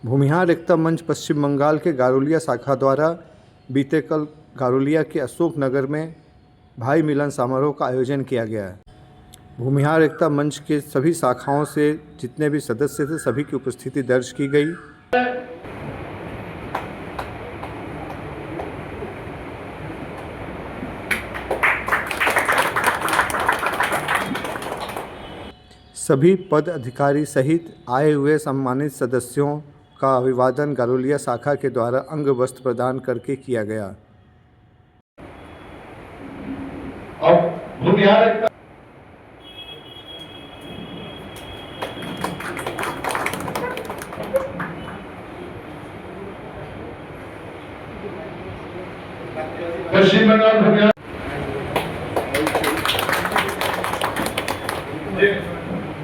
भूमिहार एकता मंच पश्चिम बंगाल के गारुलिया शाखा द्वारा बीते कल गारुलिया के अशोक नगर में भाई मिलन समारोह का आयोजन किया गया है। भूमिहार एकता मंच के सभी शाखाओं से जितने भी सदस्य थे सभी की उपस्थिति दर्ज की गई। सभी पद अधिकारी सहित आए हुए सम्मानित सदस्यों का अभिवादन गारुलिया शाखा के द्वारा अंग वस्त्र प्रदान करके किया गया। पश्चिम बंगाल भूमिहार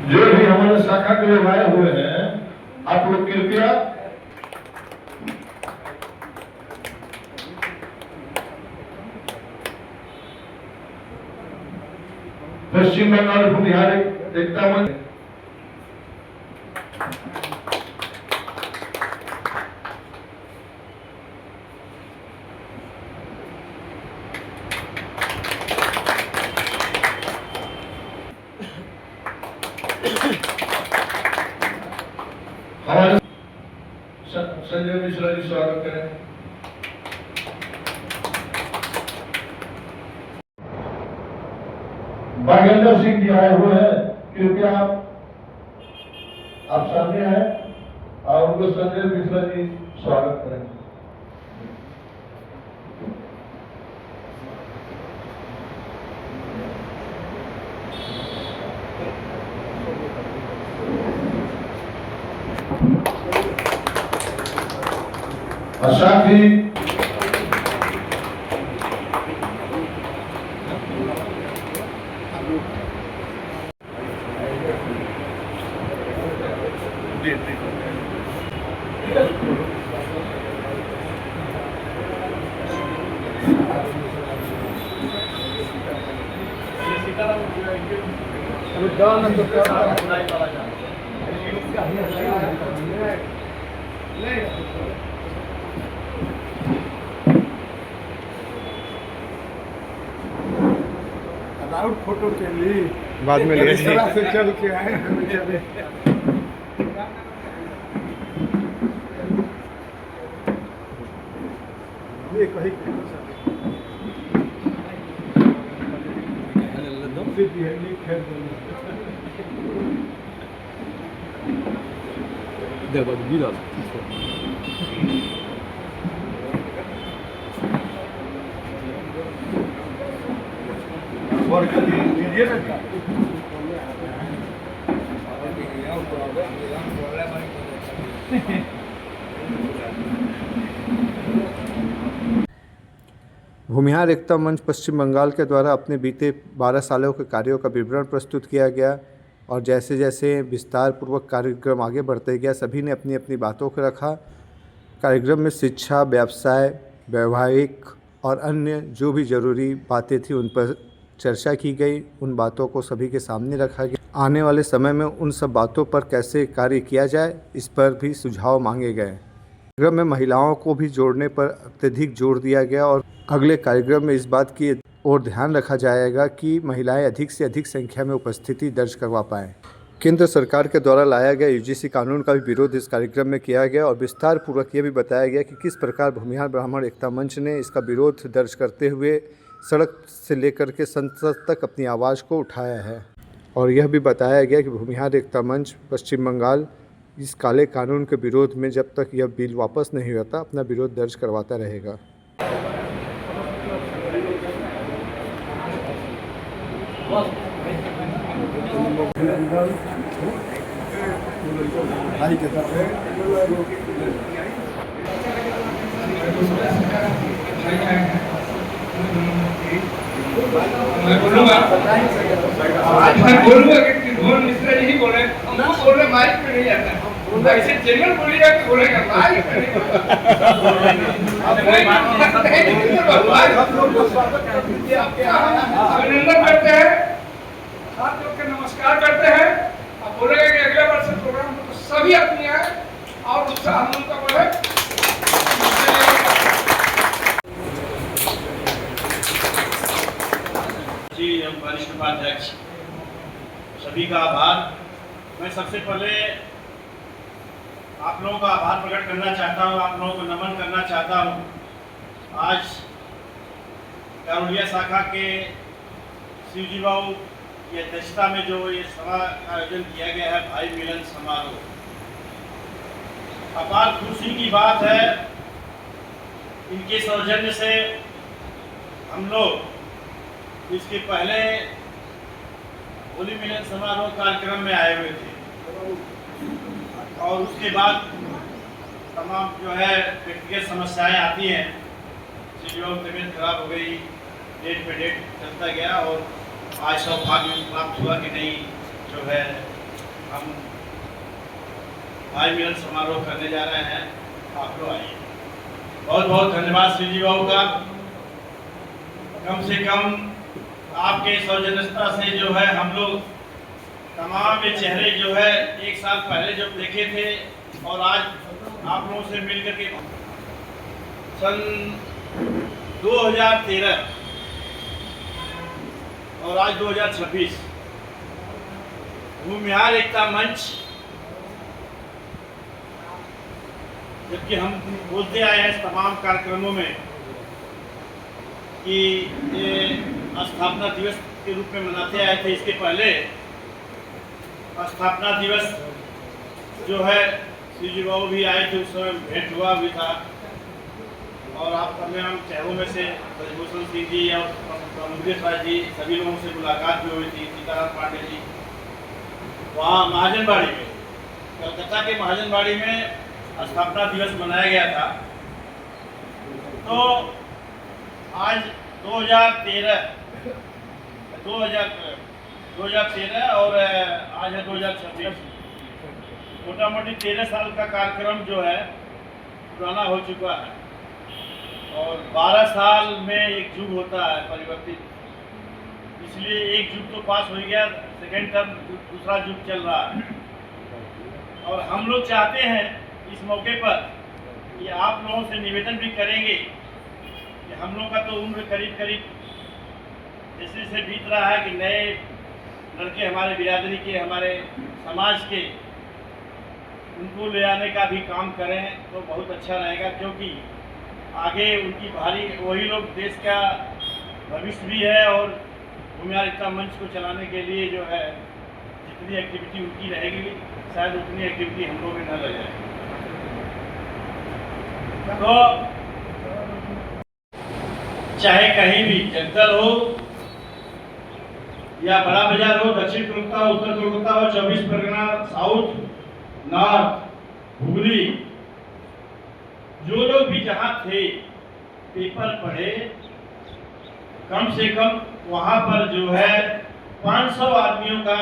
जो भी हमारे शाखा के लोग आए हुए हैं, आप लोग कृपया पश्चिम बंगाल भूमिहार एकता मंच हमारे संजय मिश्रा जी स्वागत करें। बागेंद्र सिंह जी आए हुए हैं, कृपया आप सामने आए और उनको संजय मिश्रा जी स्वागत करें। और साथ ही फोटो के लिए बाद में ले से चल के आए हम बेचारे। ये कहीं भूमिहार एकता मंच पश्चिम बंगाल के द्वारा अपने बीते 12 सालों के कार्यों का विवरण प्रस्तुत किया गया और जैसे जैसे विस्तार पूर्वक कार्यक्रम आगे बढ़ते गया सभी ने अपनी अपनी बातों को रखा। कार्यक्रम में शिक्षा, व्यवसाय, वैवाहिक और अन्य जो भी ज़रूरी बातें थी उन पर चर्चा की गई। उन बातों को सभी के सामने रखा गया। आने वाले समय में उन सब बातों पर कैसे कार्य किया जाए इस पर भी सुझाव मांगे गए। कार्यक्रम में महिलाओं को भी जोड़ने पर अत्यधिक जोर दिया गया और अगले कार्यक्रम में इस बात की ओर ध्यान रखा जाएगा कि महिलाएं अधिक से अधिक संख्या में उपस्थिति दर्ज करवा पाएँ। केंद्र सरकार के द्वारा लाया गया यूजीसी कानून का भी विरोध इस कार्यक्रम में किया गया और विस्तार पूर्वक ये भी बताया गया कि किस प्रकार भूमिहार ब्राह्मण एकता मंच ने इसका विरोध दर्ज करते हुए सड़क से लेकर के संसद तक अपनी आवाज़ को उठाया है। और यह भी बताया गया कि भूमिहार एकता मंच पश्चिम बंगाल इस काले कानून के विरोध में जब तक यह बिल वापस नहीं होता अपना विरोध दर्ज करवाता रहेगा। मैं बोलूँगा कि ढोल मिश्रा जी ही बोले, हमको बोलने माइक पे नहीं आता है। ऐसे जनरल बोलिएगा कि बोलेगा माइक पे नहीं। अभिनंदन करते हैं, साथ लोग के नमस्कार करते हैं। अब बोलेगा कि अगले वर्ष प्रोग्राम सभी अपनी आए और और उत्साह हम लोग का बढ़े। जी, हम वरिष्ठ उपाध्यक्ष सभी का आभार। मैं सबसे पहले आप लोगों का आभार प्रकट करना चाहता हूँ, आप लोगों को नमन करना चाहता हूँ। आज गारुड़िया शाखा के शिवजी बाबू की अध्यक्षता में जो ये सभा का आयोजन किया गया है, भाई मिलन समारोह, अपार खुशी की बात है। इनके सौजन्य से हम लोग इसके पहले होली मिलन समारोह कार्यक्रम में आए हुए थे और उसके बाद तमाम जो है व्यक्तिगत समस्याएं आती हैं, जो तबीयत खराब हो गई, डेट पे डेट चलता गया और आज सौभाग्य प्राप्त हुआ कि नहीं जो है हम भाई मिलन समारोह करने जा रहे हैं। आप लोग आइए। बहुत बहुत धन्यवाद शिवजी बाबू का। कम से कम आपके सौजन्यता से जो है हम लोग तमाम ये चेहरे जो है एक साल पहले जब देखे थे और आज आप लोगों से मिलकर के सन 2013 और आज 2026 भूमिहार एकता मंच, जबकि हम बोलते आए हैं तमाम कार्यक्रमों में कि ये स्थापना दिवस के रूप में मनाते आए थे। इसके पहले स्थापना दिवस जो है शिवजी बाबू भी आए थे, उस समय भेंट हुआ भी था और आप तमाम चेहरों में से ब्रजभूषण सिंह जी और मुकेश राय जी सभी लोगों से मुलाकात भी हुई थी। सीताराम पांडे जी वहाँ महाजनबाड़ी में, कलकत्ता के महाजनबाड़ी में स्थापना दिवस मनाया गया था। तो आज 2013 और आज है 2026, मोटा मोटी 13 साल का कार्यक्रम जो है पुराना हो चुका है और 12 साल में एक युग होता है परिवर्तित, इसलिए एक युग तो पास हो गया, सेकेंड टर्म दूसरा युग चल रहा है। और हम लोग चाहते हैं इस मौके पर कि आप लोगों से निवेदन भी करेंगे कि हम लोग का तो उम्र करीब करीब जैसे जैसे बीत रहा है कि नए लड़के हमारे बिरादरी के, हमारे समाज के, उनको ले आने का भी काम करें तो बहुत अच्छा रहेगा, क्योंकि आगे उनकी भारी वही लोग देश का भविष्य भी है और भूमिहार एकता मंच को चलाने के लिए जो है जितनी एक्टिविटी उनकी रहेगी शायद उतनी एक्टिविटी हम लोग में न रह जाए। तो चाहे कहीं भी जगदल हो या बड़ा बाजार हो, दक्षिण कोलकाता हो, उत्तर कोलकाता हो, 24 परगना, साउथ, नॉर्थ, हुगली, जो लोग भी जहाँ थे पेपर पढ़े, कम से कम वहाँ पर जो है 500 आदमियों का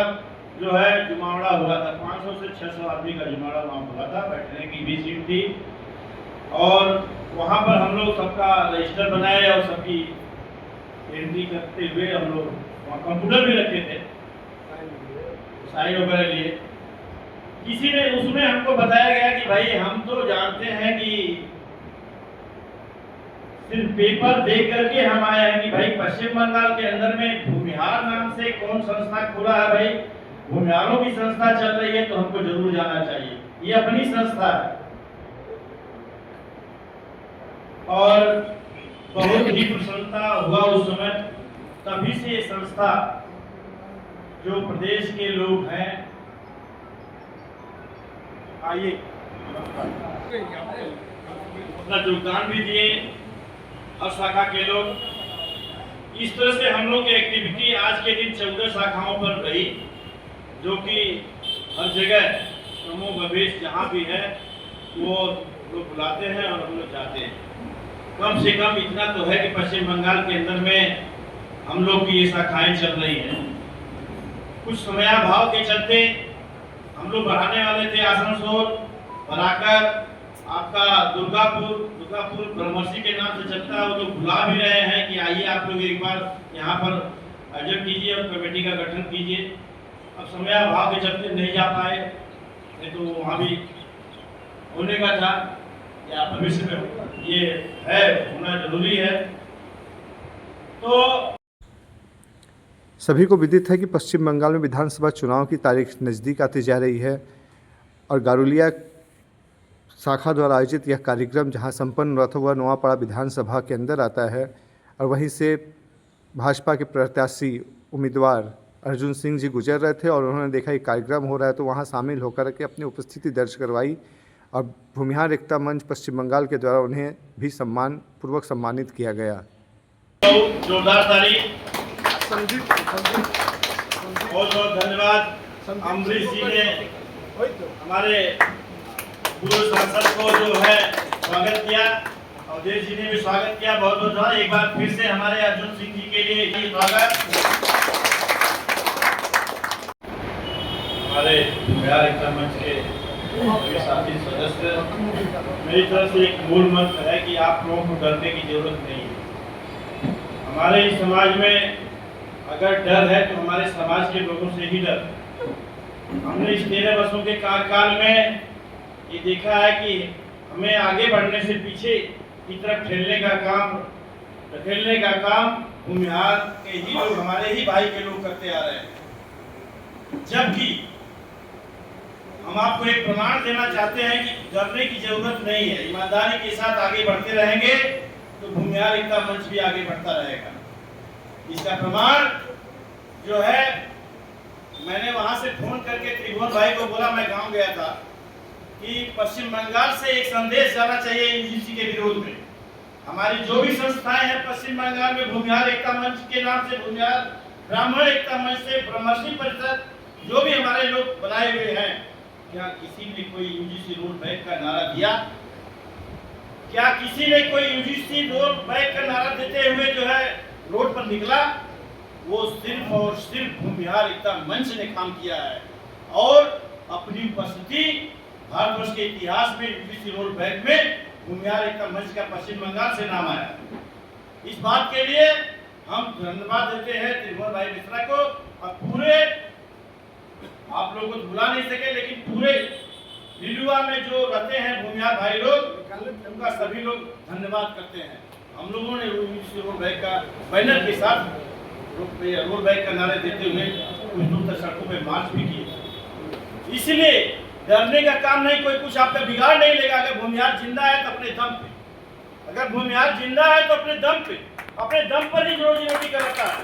जो है जुमावड़ा हुआ था। 500 से 600 आदमी का जुमावड़ा वहाँ हुआ था, बैठने की भी सीट थी और वहाँ पर हम लोग सबका रजिस्टर बनाए और सबकी एंट्री करते हुए हम लोग वहाँ कंप्यूटर भी रखे थे, साइन वगैरह लिए। किसी ने उसमें हमको बताया गया कि भाई हम तो जानते हैं कि सिर्फ पेपर देख करके हम आए हैं कि भाई पश्चिम बंगाल के अंदर में भूमिहार नाम से कौन संस्था खुला है, भाई भूमिहारों की संस्था चल रही है तो हमको जरूर जाना चाहिए, ये अपनी संस्था है। और बहुत ही प्रसन्नता हुआ उस समय, तभी से ये संस्था जो प्रदेश के लोग हैं, आइए अपना योगदान भी दिए और शाखा के लोग इस तरह से हम लोग की एक्टिविटी आज के दिन 14 शाखाओं पर रही, जो कि हर जगह समूह भवेश जहाँ भी है वो लोग बुलाते हैं और हम लोग जाते हैं। कम से कम इतना तो है कि पश्चिम बंगाल के अंदर में हम लोग की ये शाखाएं चल रही हैं। कुछ समयाभाव के चलते हम लोग बढ़ाने वाले थे, आसनसोल बढ़ाकर आपका दुर्गापुर ब्रह्मर्षि के नाम से चलता है, वो लोग बुला भी रहे हैं कि आइए आप लोग एक बार यहाँ पर आयोजन कीजिए और कमेटी का गठन कीजिए। अब समयाभाव के चलते नहीं जा पाए, नहीं तो वहाँ भी होने का था या भविष्य में होगा, ये है, होना जरूरी है। तो सभी को विदित है कि पश्चिम बंगाल में विधानसभा चुनाव की तारीख नज़दीक आती जा रही है और गारुलिया शाखा द्वारा आयोजित यह कार्यक्रम जहां संपन्न हुआ था वह नोआपाड़ा विधानसभा के अंदर आता है और वहीं से भाजपा के प्रत्याशी उम्मीदवार अर्जुन सिंह जी गुजर रहे थे और उन्होंने देखा कि कार्यक्रम हो रहा है तो वहां शामिल होकर के अपनी उपस्थिति दर्ज करवाई और भूमिहार एकता मंच पश्चिम बंगाल के द्वारा उन्हें भी सम्मानपूर्वक सम्मानित किया गया। जोरदार तारीफ, बहुत बहुत धन्यवाद। अमरीश जी ने हमारे पूर्व सांसद को जो है स्वागत किया, अवधेश जी ने भी स्वागत किया, बहुत बहुत धन्यवाद। एक बार फिर से हमारे अर्जुन सिंह जी के लिए ये स्वागत। हमारे बिहार एकता मंच के साथी सदस्य, मेरी तरफ से एक मूल मंत्र है कि आप लोगों को डरने की जरूरत नहीं है। हमारे इस समाज में अगर डर है तो हमारे समाज के लोगों से ही डर। हमने इस 13 वर्षों के कार्यकाल में ये देखा है कि हमें आगे बढ़ने से पीछे की तरफ ठेलने का काम भूमिहार के ही लोग, हमारे ही भाई के लोग करते आ रहे हैं। जबकि हम आपको एक प्रमाण देना चाहते हैं कि डरने की जरूरत नहीं है। ईमानदारी के साथ आगे बढ़ते रहेंगे तो भूमिहार एकता मंच भी आगे बढ़ता रहेगा। इसका प्रमाण जो है, मैंने वहां से फोन करके त्रिभुवन भाई को बोला, मैं गांव गया था, कि पश्चिम बंगाल से एक संदेश जाना चाहिए यूजीसी के विरोध में। हमारी जो भी संस्थाएं हैं पश्चिम बंगाल में, भूमिहार एकता मंच के नाम से, भूमिहार ब्राह्मण एकता मंच से, ब्रह्मर्षि परिषद, जो भी हमारे लोग बनाए हुए हैं, क्या किसी ने कोई यूजीसी रोड बैक का नारा दिया? क्या किसी ने कोई यूजीसी रोड बैक का नारा देते हुए जो है रोड पर निकला? वो सिर्फ और सिर्फ भूमिहार एकता मंच ने काम किया है और अपनी उपस्थिति भारतवर्ष के इतिहास में यूजीसी रोड बैक में भूमिहार एकता मंच का पश्चिम बंगाल से नाम आया। इस बात के लिए हम धन्यवाद देते हैं त्रिभुवन भाई मिश्रा को और पूरे, आप लोगों को बुला नहीं सके लेकिन पूरे लिलुआ में जो रहते हैं भूमिहार भाई लोग, उनका सभी लोग धन्यवाद करते हैं। हम लोगों ने रोड बैक का बैनर के साथ रोड बैक का नारे देते हुए कुछ दूर तक सड़कों पे मार्च भी किए। इसलिए डरने का काम नहीं, कोई कुछ आपका बिगाड़ नहीं लेगा। अगर भूमिहार जिंदा है तो अपने दम पे, अगर भूमिहार जिंदा है तो अपने दम पर ही रोजी रोटी करता है।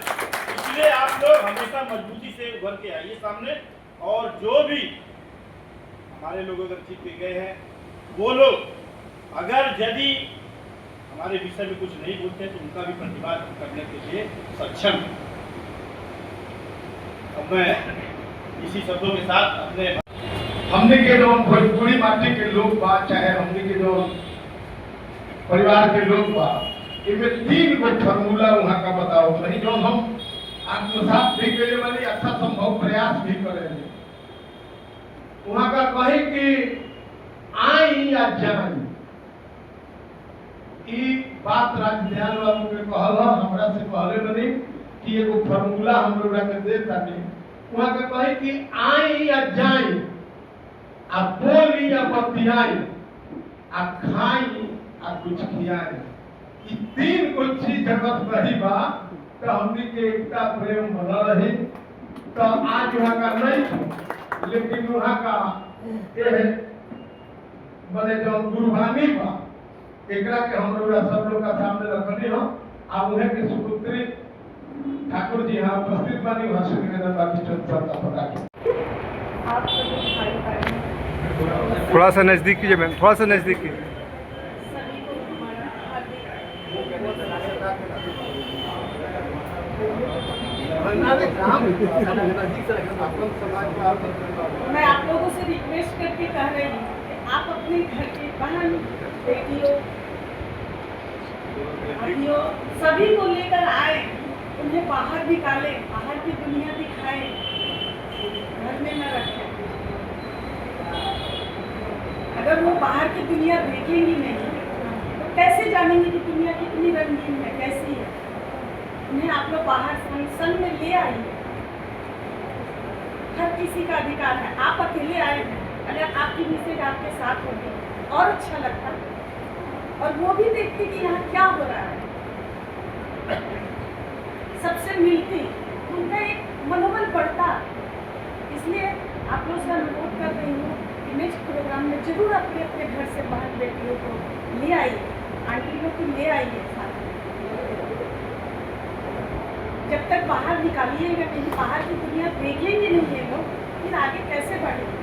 इसलिए आप लोग हमेशा मजबूती से उभर के आइए सामने, और जो भी हमारे लोग अगर जीत के गए हैं वो लोग अगर यदि हमारे विषय में कुछ नहीं बोलते तो उनका भी प्रतिवाद करने के लिए सक्षम है। अब मैं इसी शब्दों के साथ अपने हमने के जो भोजपुरी माटी के लोग बा, चाहे हमने के जो परिवार के लोग बा, इनमें 3 गो फॉर्मूला वहाँ का बताओ नहीं, जो हम आत्मसात भी करे वाली अच्छा संभव प्रयास भी करेंगे। वहाँ का कहे कि आई या जान, ई बात राजदयाल बाबू के कहल, हमरा से पहले बनी कि एगो फॉर्मूला हम लोग के दे तानी। वहाँ का कहे कि आई या जाई, आ बोली या बतियाई, आ खाई आ कुछ खियाई, ई 3 गो चीज जगत रही बा तो हमनी के एकता प्रेम बना रही। तो आज वहाँ का नहीं, लेकिन वहाँ का बने जो गुरबानी बा, एकरा के हम लोग सब लोग का सामने रखनी हो। आप उन्हें के सुपुत्री ठाकुर जी यहाँ उपस्थित बानी, वहाँ से निवेदन बाकी चलता पड़ा। थोड़ा सा नज़दीक कीजिए मैम, थोड़ा सा नज़दीक कीजिए। मैं आप लोगों से रिक्वेस्ट करके कह रही हूँ कि आप अपने घर की बहन, बेटियों, भाइयों सभी को लेकर आए, उन्हें बाहर निकालें, बाहर की दुनिया दिखाएं, घर में न रखें। अगर वो बाहर की दुनिया देखेंगी नहीं तो कैसे जानेंगे कि दुनिया कितनी रंगीन है, कैसी है। उन्हें आप लोग बाहर संग में ले आइए। हर किसी का अधिकार है। आप अकेले आए हैं, अगर आपकी मैसेज आपके साथ होगी और अच्छा लगता, और वो भी देखती कि यहाँ क्या हो रहा है, सबसे मिलती, उनका एक मनोबल बढ़ता। इसलिए आप लोग से अनुरोध कर रही हूँ कि नेक्स्ट प्रोग्राम में जरूर अपने अपने घर से बाहर बेटियों को ले आइए, आंटियों को ले आइए साथ में। जब तक बाहर निकालिएगा नहीं, बाहर की दुनिया देखेंगे नहीं ये लोग, फिर आगे कैसे बढ़ेंगे?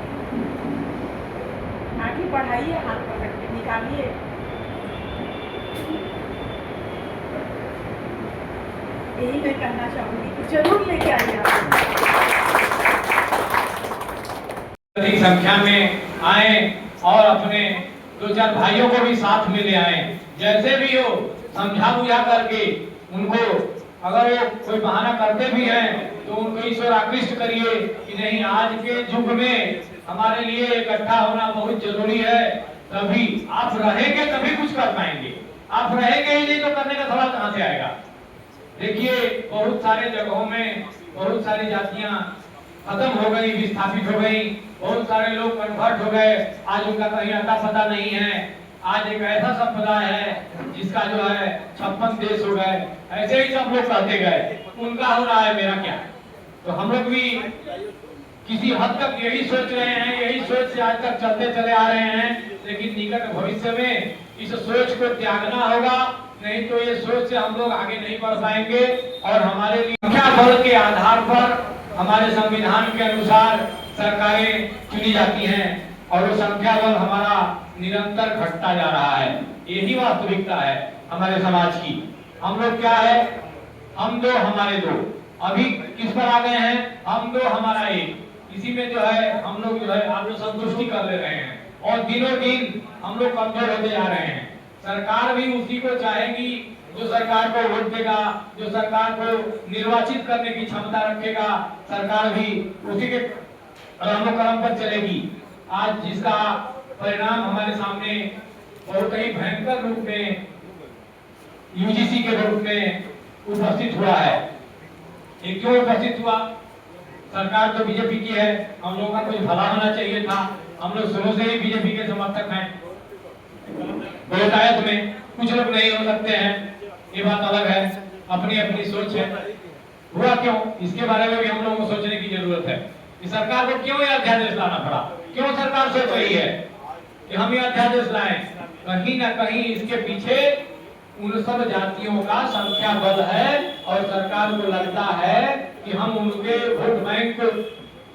आगे बढ़ाइए, हाथ पकड़ के निकालिए। यही मैं कहना चाहूँगी, तो जरूर लेके आइए आप। अधिक संख्या में आए और अपने 2-4 भाइयों को भी साथ में ले आए। जैसे भी हो समझा बुझा करके उनको, अगर वो कोई बहाना करते भी हैं तो उनको ईश्वर आकृष्ट करिए कि नहीं, आज के युग में हमारे लिए इकट्ठा होना बहुत जरूरी है। तभी आप रहेंगे तभी कुछ कर पाएंगे, आप रहेंगे ही नहीं तो करने का सवाल कहां से आएगा। देखिए बहुत सारे जगहों में बहुत सारी जातियां खत्म हो गई, विस्थापित हो गई, बहुत सारे लोग कन्वर्ट हो गए, आज उनका कहीं अता पता नहीं है। आज एक ऐसा संप्रदाय है जिसका जो है 56 देश हो गए, ऐसे ही सब लोग कहते गए, उनका हो रहा है, मेरा क्या। तो हम लोग भी किसी हद तक यही सोच रहे हैं, यही सोच से आज तक चलते चले आ रहे हैं, लेकिन निकट भविष्य में इस सोच को त्यागना होगा, नहीं तो ये सोच से हम लोग आगे नहीं बढ़ पाएंगे। और हमारे लिए संख्या बल के आधार पर हमारे संविधान के अनुसार सरकारें चुनी जाती हैं और वो संख्या बल हमारा निरंतर घटता जा रहा है। यही वास्तविकता है हमारे समाज की। हम लोग क्या है, हम दो हमारे दो, अभी किस पर आ गए हैं, हम दो हमारा एक। इसी में जो है हम लोग जो है आप लोग संतुष्टि कर ले रहे हैं और दिनों दिन हम लोग कमजोर होते जा रहे हैं। सरकार भी उसी को चाहेगी जो सरकार को वोट देगा, जो सरकार को निर्वाचित करने की क्षमता रखेगा, सरकार भी उसी के क्रम पर चलेगी। आज जिसका परिणाम हमारे सामने बहुत ही भयंकर रूप में यूजीसी के रूप में उपस्थित हुआ है। ये क्यों उपस्थित हुआ? सरकार तो बीजेपी की है, हम लोगों का कुछ भला होना चाहिए था। हम लोग शुरू से ही बीजेपी के समर्थक हैं, बहुतायत में, कुछ लोग नहीं हो सकते हैं, ये बात अलग है, अपनी अपनी सोच है। हुआ क्यों, इसके बारे में भी हम लोगों को सोचने की जरूरत है कि सरकार को क्यों यह अध्यादेश लाना पड़ा, क्यों सरकार सोच रही है कि हम यह अध्यादेश लाएं। कहीं ना कहीं इसके पीछे उन सब जातियों का संख्या बल है और सरकार को लगता है कि हम उनके वोट बैंक को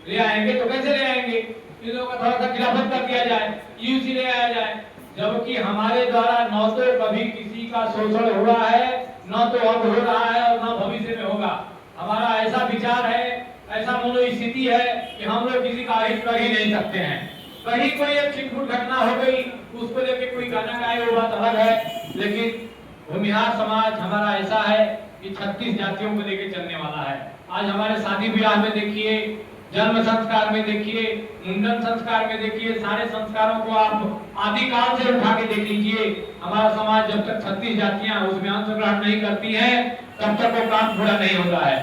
ले आएंगे। तो कैसे ले आएंगे? इन लोगों का थोड़ा सा खिलाफत कर दिया जाए, यूसी ले आया जाए, जबकि हमारे द्वारा न तो कभी किसी का शोषण हुआ है, न तो अब हो रहा है और न भविष्य में होगा। हमारा ऐसा विचार है, ऐसा मनोस्थिति है कि हम लोग किसी का हित कर ही नहीं सकते हैं। कहीं कोई एक छिटपुट घटना हो गई, उसको लेके कोई गाना गाए, वो बात अलग है। लेकिन भूमिहार समाज हमारा ऐसा है कि 36 जातियों को लेके चलने वाला है। आज हमारे शादी विवाह में देखिए, जन्म संस्कार में देखिए, मुंडन संस्कार में देखिए, सारे संस्कारों को आप आदिकाल से उठा के देख लीजिए। हमारा समाज जब तक 36 जातियां उसमें अंशग्रहण नहीं करती हैं, तब तक वो काम पूरा नहीं होता है।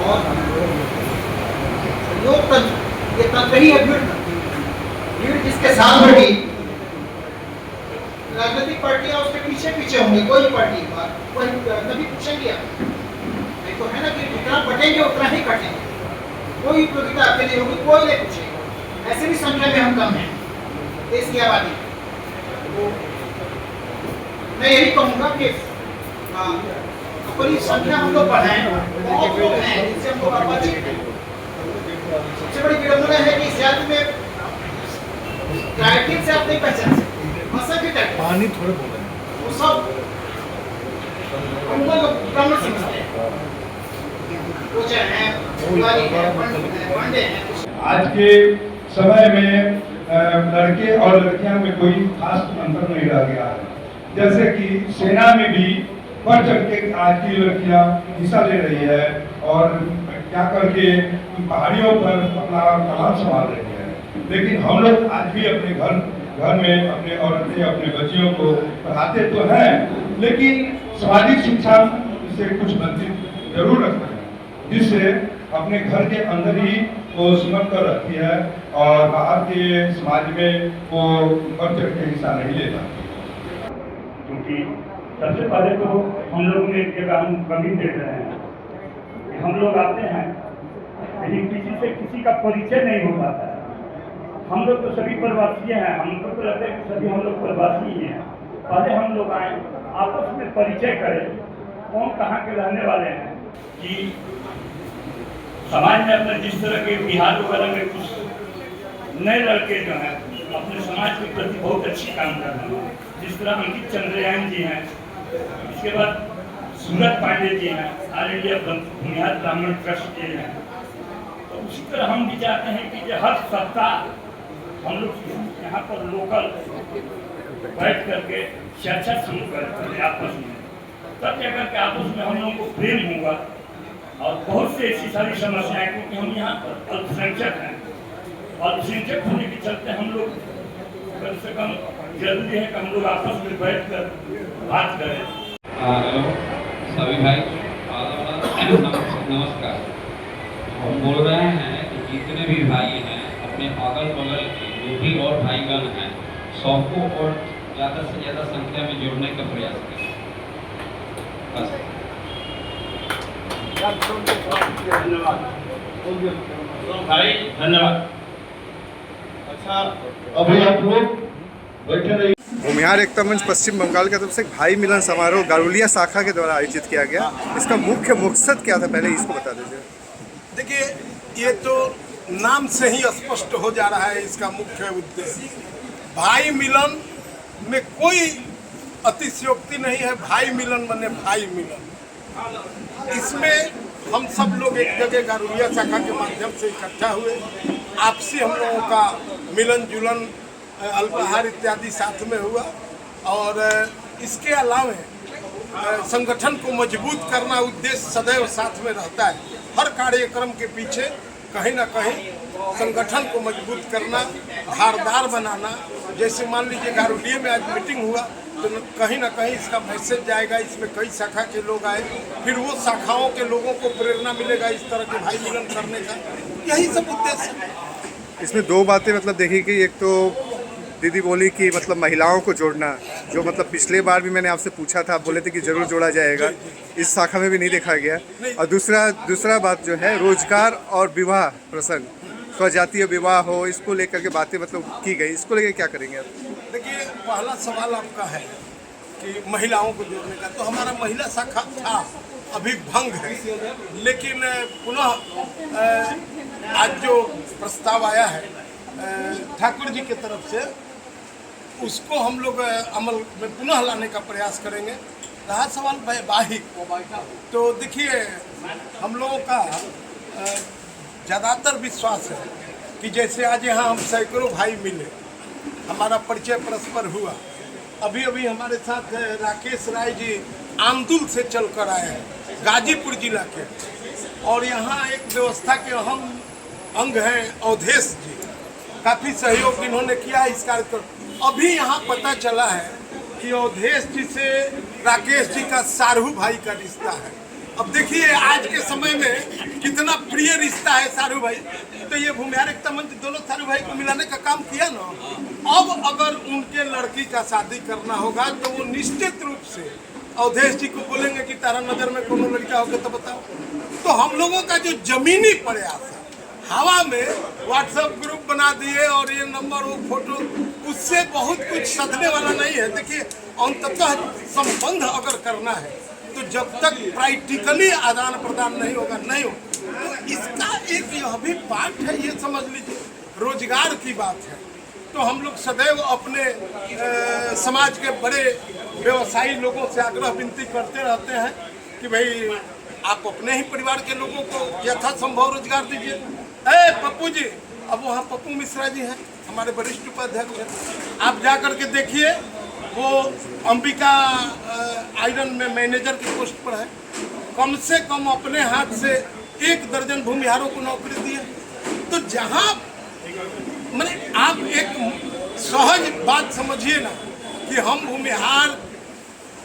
और लोकतंत्र ये तंत्र ही है, भीड़ जिसके साथ होगी, राजनीतिक पार्टियां उसके पीछे पीछे होंगी, कोई पार्टी कोई कभी पूछेंगे आप, नहीं तो है ना कि जितना बटेंगे उतना ही कटेंगे। कोई प्रतियोगिता अकेले होगी, कोई नहीं पूछेगा। ऐसे भी संख्या में हम कम हैं देश की आबादी। तो मैं यही कहूँगा कि अपनी संख्या हम लोग बढ़ाएं, बहुत लोग हैं जिनसे हम लोग अपरिचित हैं। सबसे बड़ी विडंबना है कि इस जाति में क्राइटेरिया से आप नहीं पहचान सकते, पानी थोड़े बोले वो सब हम लोग ब्राह्मण समझते हैं, कोचर हैं, पुजारी हैं, पंडे हैं। आज के समय में लड़के और लड़कियां में कोई खास अंतर नहीं रह गया है। जैसे कि सेना में भी बढ़ चढ़ के आज की लड़कियां हिस्सा ले रही है और क्या करके पहाड़ियों पर अपना कमान संभाल रही है। लेकिन हम लोग आज भी अपने घर में अपने औरतें अपने बच्चियों को पढ़ाते तो हैं, लेकिन सामाजिक शिक्षा से कुछ वंचित जरूर रखते हैं, जिससे अपने घर के अंदर ही वो सिमट कर रखती है और बाहर के समाज में वो बढ़ चढ़ के हिस्सा नहीं ले पाते। क्योंकि सबसे पहले तो हम लोग ने एक जगह हम कमी देख रहे हैं कि हम लोग आते हैं लेकिन किसी से किसी का परिचय नहीं हो पाता है। हम लोग तो सभी प्रवासी हैं, हम लोग तो लगता है कि सभी हम लोग प्रवासी ही हैं। पहले हम लोग आए, आपस में परिचय करें, कौन कहाँ के रहने वाले हैं, कि समाज में अपने जिस तरह के बिहार वगैरह में कुछ नए लड़के जो हैं अपने समाज के प्रति बहुत अच्छी काम कर रहे हैं, जिस तरह अंकित चंद्रयान जी हैं, इसके बाद सूरज पांडे जी हैं, ऑल इंडिया भूमिहार ब्राह्मण ट्रस्ट के हैं। तो उसी तरह हम भी चाहते हैं कि हर सप्ताह हम लोग यहाँ पर लोकल बैठ करके चर्चा शुरू करें आपस में, तब जाकर के आपस में हम लोगों को प्रेम होगा। और बहुत से ऐसी सारी समस्याएं, क्योंकि हम यहाँ पर अल्पसंख्यक हैं, अल्पसंख्यक होने के चलते हम लोग कम से कम जरूरी है कि हम लोग आपस में बैठ कर बात करें। हेलो सभी भाई, नमस्कार। हम बोल रहे हैं कि जितने भी भाई हैं अपने अगल बगल के जो भी और भाईगण हैं सबको और ज़्यादा से ज़्यादा संख्या में जोड़ने का प्रयास करें। बस। धन्यवाद भाई, धन्यवाद। अच्छा, अभी आप लोग बैठे रहिए। भूमिहार एकता मंच पश्चिम बंगाल की तरफ से भाई मिलन समारोह गारुलिया शाखा के द्वारा आयोजित किया गया। इसका मुख्य मकसद क्या था, पहले इसको बता दीजिए। देखिए, ये तो नाम से ही स्पष्ट हो जा रहा है इसका मुख्य उद्देश्य। भाई मिलन में कोई अतिशयोक्ति नहीं है। भाई मिलन माने भाई मिलन। इसमें हम सब लोग एक जगह गारुलिया शाखा के माध्यम से इकट्ठा हुए। आपसी हम लोगों का मिलन जुलन, अल्पाहार इत्यादि साथ में हुआ। और इसके अलावा संगठन को मजबूत करना उद्देश्य सदैव साथ में रहता है। हर कार्यक्रम के पीछे कहीं ना कहीं संगठन को मजबूत करना, धारदार बनाना। जैसे मान लीजिए गारुलिया में आज मीटिंग हुआ तो कहीं ना कहीं इसका मैसेज जाएगा, इसमें कई शाखा के लोग आए, फिर वो शाखाओं के लोगों को प्रेरणा मिलेगा इस तरह के भाई मिलन करने का। यही सब उद्देश्य है। इसमें दो बातें मतलब देखी कि एक तो दीदी बोली कि मतलब महिलाओं को जोड़ना, जो मतलब पिछले बार भी मैंने आपसे पूछा था, आप बोले थे कि ज़रूर जोड़ा जाएगा, इस शाखा में भी नहीं देखा गया। और दूसरा बात जो है रोजगार और विवाह प्रसंग, स्वजातीय विवाह हो, इसको लेकर के बातें मतलब की गई। इसको लेकर क्या करेंगे आप? देखिए, पहला सवाल आपका है कि महिलाओं को जोड़ने का, तो हमारा महिला शाखा था, अभी भंग है। लेकिन पुनः आज जो प्रस्ताव आया है ठाकुर जी की तरफ से, उसको हम लोग अमल में पुनः लाने का प्रयास करेंगे। रहा सवाल वैवाहिक, तो देखिए हम लोगों का ज़्यादातर विश्वास है कि जैसे आज यहाँ हम सैकड़ों भाई मिले, हमारा परिचय परस्पर हुआ। अभी अभी हमारे साथ राकेश राय जी आमदुल से चल कर आए हैं, गाजीपुर जिला के, और यहाँ एक व्यवस्था के अहम अंग हैं अवधेश जी। काफ़ी सहयोग इन्होंने किया है इस कार्यक्रम। अभी यहाँ पता चला है कि अवधेश जी से राकेश जी का सारू भाई का रिश्ता है। अब देखिए आज के समय में कितना प्रिय रिश्ता है सारू भाई। तो ये भूमिहार एकता मंच दोनों सारू भाई को मिलाने का काम किया ना। अब अगर उनके लड़की का शादी करना होगा तो वो निश्चित रूप से अवधेश जी को बोलेंगे कि तारा नजर में कोनो लड़का होगा तो बताओ। तो हम लोगों का जो जमीनी प्रयास है, हवा में व्हाट्सएप ग्रुप बना दिए और ये नंबर वो फोटो, उससे बहुत कुछ सधने वाला नहीं है। देखिए अंततः संबंध अगर करना है तो जब तक प्रैक्टिकली आदान प्रदान नहीं होगा नहीं हो। तो इसका एक यह भी पार्ट है, ये समझ लीजिए रोजगार की बात है। तो हम लोग सदैव अपने समाज के बड़े व्यवसायी लोगों से आग्रह विनती करते रहते हैं कि भाई आप अपने ही परिवार के लोगों को यथासंभव रोजगार दीजिए। पप्पू जी, अब वहाँ पप्पू मिश्रा जी हैं हमारे वरिष्ठ उपाध्यक्ष हैं, आप जा करके देखिए, वो अंबिका आयरन में मैनेजर की पोस्ट पर है। कम से कम अपने हाथ से 1 दर्जन भूमिहारों को नौकरी दी है। तो जहाँ मैंने आप एक सहज बात समझिए ना कि हम भूमिहार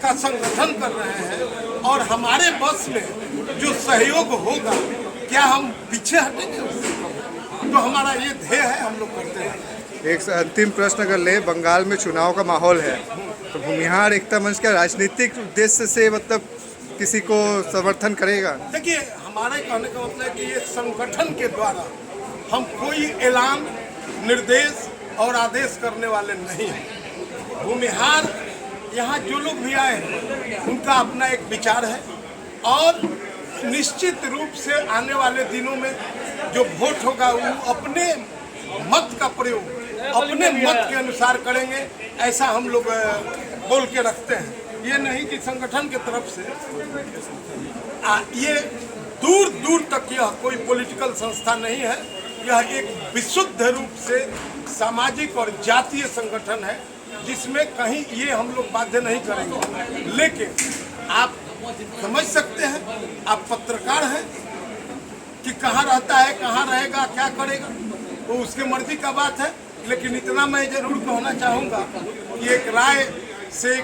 का संगठन कर रहे हैं और हमारे बस में जो सहयोग होगा, क्या हम पीछे हटेंगे? तो हमारा ये ध्येय है, हम लोग करते हैं। एक अंतिम प्रश्न अगर ले, बंगाल में चुनाव का माहौल है तो भूमिहार एकता मंच का राजनीतिक उद्देश्य से मतलब किसी को समर्थन करेगा? देखिए, हमारे कहने का मतलब है कि ये संगठन के द्वारा हम कोई ऐलान, निर्देश और आदेश करने वाले नहीं हैं। भूमिहार यहाँ जो लोग भी आए हैं उनका अपना एक विचार है और निश्चित रूप से आने वाले दिनों में जो वोट होगा वो अपने मत का प्रयोग अपने मत के अनुसार करेंगे, ऐसा हम लोग बोल के रखते हैं। ये नहीं कि संगठन की तरफ से ये दूर दूर तक यह कोई पॉलिटिकल संस्था नहीं है। यह एक विशुद्ध रूप से सामाजिक और जातीय संगठन है जिसमें कहीं ये हम लोग बाध्य नहीं करेंगे। लेकिन आप समझ सकते हैं, आप पत्रकार हैं कि कहाँ रहता है, कहाँ रहेगा, क्या करेगा, तो उसके मर्जी का बात है। लेकिन इतना मैं जरूर कहना चाहूँगा कि एक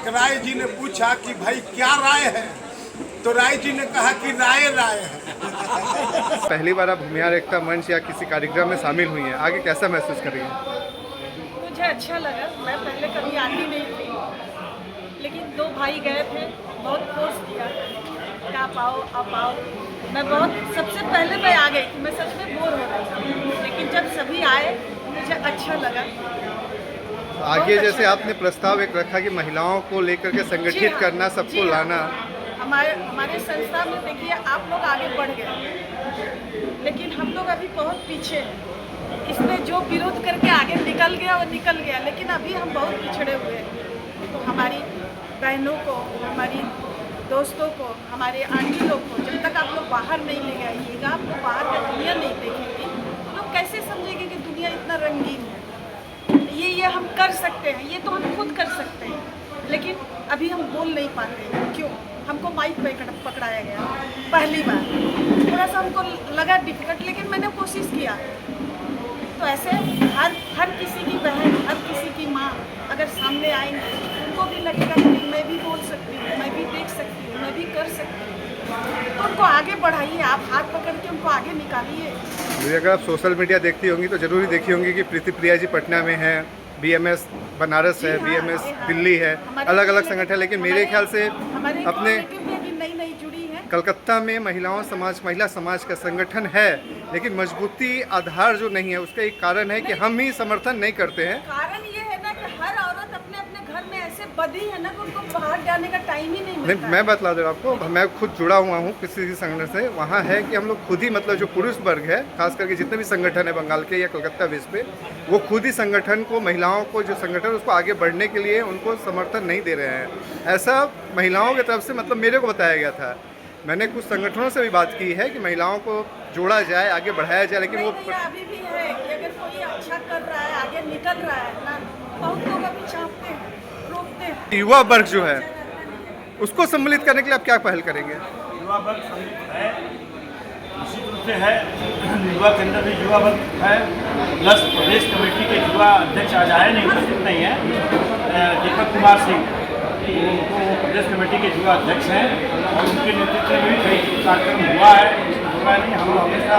राय जी ने पूछा कि भाई क्या राय है, तो राय जी ने कहा कि राय है। पहली बार आप भूमिहार एकता मंच या किसी कार्यक्रम में शामिल हुई हैं, आगे कैसा महसूस करेंगे? मुझे अच्छा लगा। मैं पहले कभी आती नहीं थी, लेकिन दो भाई गए थे, बहुत फोर्स किया कि आप आओ। मैं बहुत सबसे पहले मैं आ गई थी, मैं सच में बोर हो रही थी, लेकिन जब सभी आए मुझे अच्छा लगा। आगे जैसे आपने प्रस्ताव एक रखा कि महिलाओं को लेकर के संगठित करना, सबको लाना, हमारे संस्था में देखिए आप लोग आगे बढ़ गए, लेकिन हम लोग अभी बहुत पीछे हैं। इसमें जो विरोध करके आगे निकल गया वो निकल गया, लेकिन अभी हम बहुत पिछड़े हुए हैं। तो हमारी बहनों को, हमारी दोस्तों को, हमारे आंटी लोग को जब तक आप लोग बाहर नहीं ले आइएगा, आप लोग बाहर का दुनिया नहीं देखेंगे, लोग कैसे समझेंगे कि दुनिया इतना रंगीन है। ये हम कर सकते हैं, ये तो हम खुद कर सकते हैं, लेकिन अभी हम बोल नहीं पाते। क्यों? हमको माइक पकड़ाया गया पहली बार, थोड़ा सा हमको लगा डिफिकल्ट, लेकिन मैंने कोशिश किया। तो ऐसे हर किसी की बहन, हर किसी की माँ अगर सामने आएंगे, उनको भी लगेगा कि मैं भी बोल सकती हूँ, मैं भी देख सकती हूँ, मैं भी कर सकती हूँ। तो उनको आगे बढ़ाइए, आप हाथ पकड़ के उनको आगे निकालिए। अगर आप सोशल मीडिया देखती होंगी तो जरूर देखी होंगी कि प्रीति प्रिया जी पटना में है, BMS बनारस है, BMS दिल्ली है, अलग अलग संगठन। लेकिन मेरे ख्याल से अपने नई जुड़ी है कलकत्ता में महिला समाज का संगठन है, लेकिन मजबूती आधार जो नहीं है, उसका एक कारण है कि हम ही समर्थन नहीं करते हैं। कारण ये है ना कि हर औरत अपने अपने घर में ऐसे बधी है ना कि उनको बाहर जाने का टाइम ही नहीं मिलता। मैं बतला दे रहा हूँ आपको, मैं खुद जुड़ा हुआ हूँ किसी संगठन से। वहाँ है कि हम लोग खुद ही मतलब जो पुरुष वर्ग है, खास करके जितने भी संगठन है बंगाल के या कलकत्ता बेस पे, वो खुद ही संगठन को, महिलाओं को जो संगठन उसको आगे बढ़ने के लिए उनको समर्थन नहीं दे रहे हैं। ऐसा महिलाओं की तरफ से मतलब मेरे को बताया गया था। मैंने कुछ संगठनों से भी बात की है कि महिलाओं को जोड़ा जाए, आगे बढ़ाया जाए, लेकिन वो अभी भी है कि अगर कोई अच्छा कर रहा है, आगे निकल रहा है ना, बहुत लोग अभी चाहते हैं, रोकते हैं। युवा वर्ग जो है उसको सम्मिलित करने के लिए आप क्या पहल करेंगे? युवा वर्ग सम्मिलित है, निश्चित रूप से है। युवा के अंदर भी युवा वर्ग है, प्लस प्रदेश कमेटी के युवा अध्यक्ष आज आए नहीं, उपस्थित नहीं है, दीपक कुमार सिंह, उनको प्रदेश कमेटी के युवा अध्यक्ष हैं और उनके नेतृत्व में भी कई कार्यक्रम हुआ है। हुआ नहीं, हम हमेशा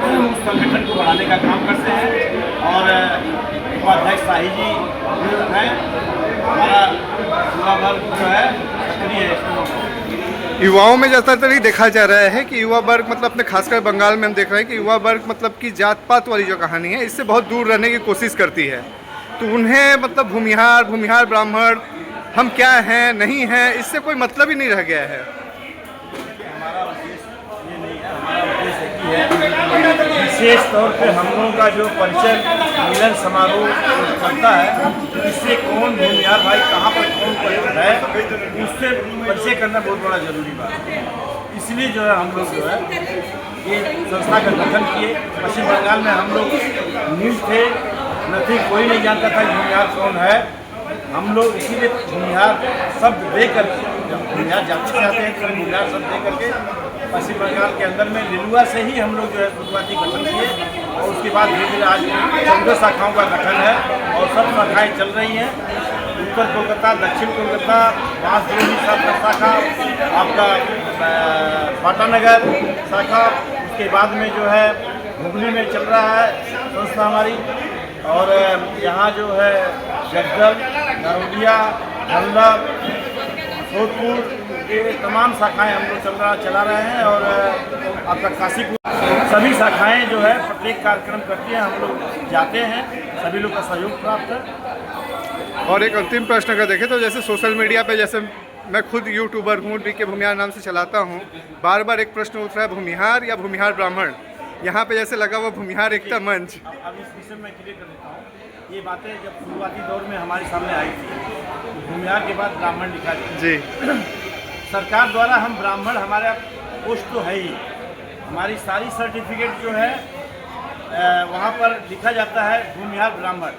उस संगठन को बढ़ाने का काम करते हैं और युवा अध्यक्ष शाही जी हैं। हमारा युवा वर्ग जो है सक्रिय है। युवाओं में ज़्यादातर ही देखा जा रहा है कि युवा वर्ग मतलब अपने खासकर बंगाल में हम देख रहे हैं कि युवा वर्ग मतलब कि जात पात वाली जो कहानी है, इससे बहुत दूर रहने की कोशिश करती है। तो उन्हें मतलब भूमिहार ब्राह्मण हम क्या हैं नहीं हैं, इससे कोई मतलब ही नहीं रह गया है। हमारा उद्देश्य ये नहीं है, हमारा उद्देश्य है विशेष तौर पे हम लोगों का जो परिचय मिलन समारोह करता है, इससे कौन भूमिहार भाई कहाँ पर कौन पर है, उससे परिचय करना बहुत बड़ा जरूरी बात है। इसलिए जो है हम लोग जो है ये संस्था का गठन किए। पश्चिम बंगाल में हम लोग न्यूज़ थे, नहीं कोई नहीं जानता था भूमिहार कौन है। हम लोग इसीलिए भूमिहार शब्द दे करके, जब भूमिहार जाति चाहते हैं तो भूमिहार शब्द दे करके पश्चिम बंगाल के अंदर में लिलुआ से ही हम लोग जो है शुरुआती गठन किए और उसके बाद धीरे धीरे आज 14 शाखाओं का गठन है और सब शाखाएँ चल रही हैं। उत्तर कोलकाता, दक्षिण कोलकाता, बांसबेड़ी शाखा, आपका पाटानगर शाखा, उसके बाद में जो है हुगली में चल रहा है संस्था हमारी, और यहाँ जो है जगदल, नरोडिया, धल्ला, सोदपुर ये तमाम शाखाएं हम लोग चला रहे हैं, और आपका काशीपुर सभी शाखाएं जो है प्रत्येक कार्यक्रम करती हैं, हम लोग जाते हैं, सभी लोग का सहयोग प्राप्त है। और एक अंतिम प्रश्न अगर देखें तो जैसे सोशल मीडिया पे, जैसे मैं खुद यूट्यूबर हूँ, डी के भूमिहार नाम से चलाता हूँ, बार बार एक प्रश्न उठ रहा है भूमिहार या भूमिहार ब्राह्मण। यहाँ पे जैसे लगा हुआ भूमिहार एकता मंच। अब इस विषय में क्लियर कर देता हूँ, ये बातें जब शुरुआती दौर में हमारे सामने आई थी, तो भूमिहार के बाद ब्राह्मण लिखा जी सरकार द्वारा हम ब्राह्मण, हमारा पोस्ट तो है ही, हमारी सारी सर्टिफिकेट जो है वहाँ पर लिखा जाता है भूमिहार ब्राह्मण।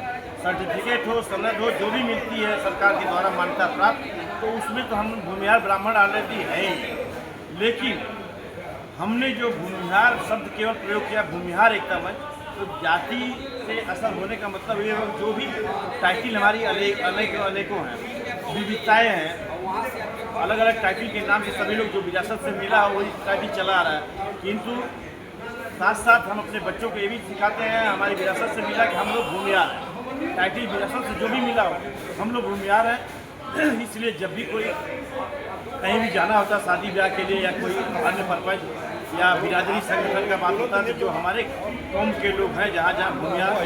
सर्टिफिकेट हो, सनद हो, जो भी मिलती है सरकार के द्वारा मान्यता प्राप्त, तो उसमें तो हम भूमिहार ब्राह्मण ऑलरेडी है ही। लेकिन हमने जो भूमिहार शब्द केवल प्रयोग किया, भूमिहार एकता मंच, तो जाति से असर होने का मतलब ये है जो भी टाइटिल हमारी अनेकों हैं, विविधताएँ हैं, अलग अलग टाइटिल के नाम से सभी लोग जो विरासत से मिला है वही टाइटिल चला आ रहा है। किंतु साथ साथ हम अपने बच्चों को ये भी सिखाते हैं, हमारी विरासत से मिला कि हम लोग भूमिहार हैं, टाइटिल विरासत से जो भी मिला हो हम लोग भूमिहार हैं। इसलिए जब भी कोई कहीं भी जाना होता शादी ब्याह के लिए या कोई अन्य पर्पज या बिरादरी संगठन का बात होता है, तो जो हमारे कौम के लोग हैं जहाँ जहाँ भूमिहार,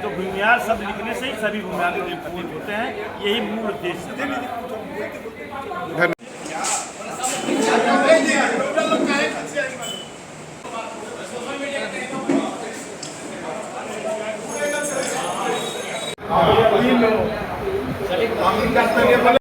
तो भूमिहार शब्द लिखने से ही सभी भूमिहार प्रतीत होते हैं। यही मूल उद्देश्य है। धन्यवाद।